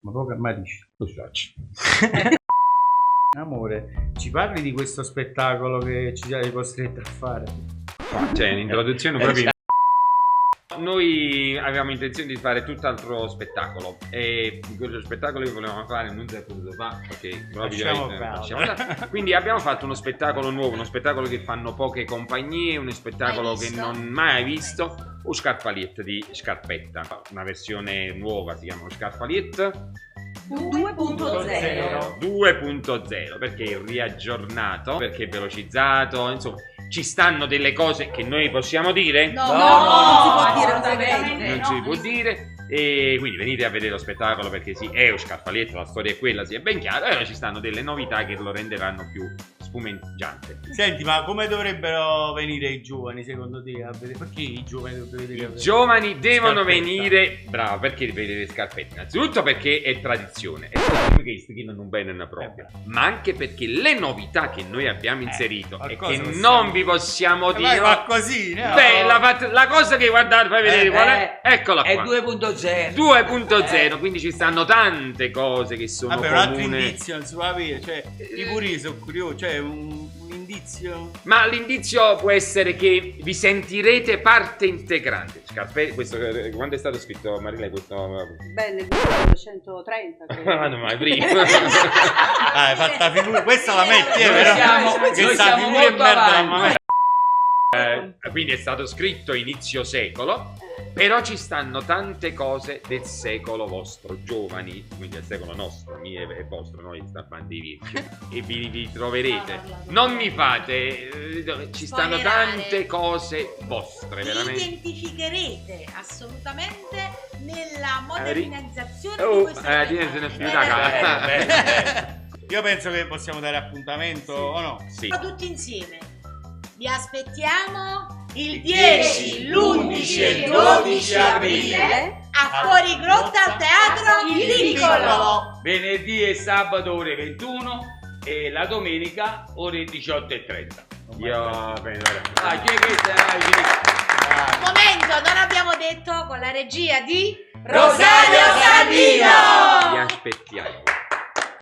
Ma proprio mai dici? Lo faccio. Amore, ci parli di questo spettacolo che ci hai costretto a fare? Cioè, un'introduzione proprio. Noi avevamo intenzione di fare tutt'altro spettacolo e quello spettacolo che volevamo fare non si è potuto fare perché probabilmente quindi abbiamo fatto uno spettacolo nuovo, uno spettacolo che fanno poche compagnie, uno spettacolo che non mai visto, o Scarpaliet di Scarpetta, una versione nuova, si chiama Scarpaliet 2.0 perché è riaggiornato, perché è velocizzato, insomma ci stanno delle cose che noi possiamo dire? No, non si può dire assolutamente. Non si può dire. E quindi venite a vedere lo spettacolo perché sì, è un Scarpalietto, la storia è quella, sì, è ben chiaro. E ci stanno delle novità che lo renderanno più spumeggiante. Senti, ma come dovrebbero venire i giovani secondo te a vedere? Perché i giovani dovrebbero vedere? I giovani devono Scarpetta. venire, bravo, perché vedere Scarpetta? Innanzitutto perché è tradizione, è che non bene una propria, ma anche perché le novità che noi abbiamo inserito e che non vi possiamo dire. Ma così, no? Beh, la cosa che guardate, fai vedere qual è? Eccola qua. È 2.0. 2.0, quindi ci stanno tante cose che sono vabbè, un altro comuni. indizio non si può avere, cioè i pure sono curioso, cioè un indizio. Ma l'indizio può essere che vi sentirete parte integrante. Questo, quando è stato scritto, Marilei, questo? Beh, nel 1930 Ah, non mai prima. Hai fatta figura, questa la metti, Noi siamo molto avanti. Quindi è stato scritto inizio secolo, però ci stanno tante cose del secolo vostro, giovani, quindi del secolo nostro, mio e vostro, noi bandi vecchi, e vi troverete. Non mi fate, ci stanno tante cose vostre, Vi veramente. identificherete assolutamente nella modernizzazione di Oh, questo tiene spettacolo. più da casa. Io penso che possiamo dare appuntamento, o no? Sì. Tutti insieme. Vi aspettiamo il 10, l'11 e il 12 aprile a Fuorigrotta al Teatro Il Piccolo. Venerdì e sabato ore 21 e la domenica ore 18:30. Io, bene, Ah, chi è che sarà? Un momento, non abbiamo detto con la regia di Rosario Sandino! vi aspettiamo.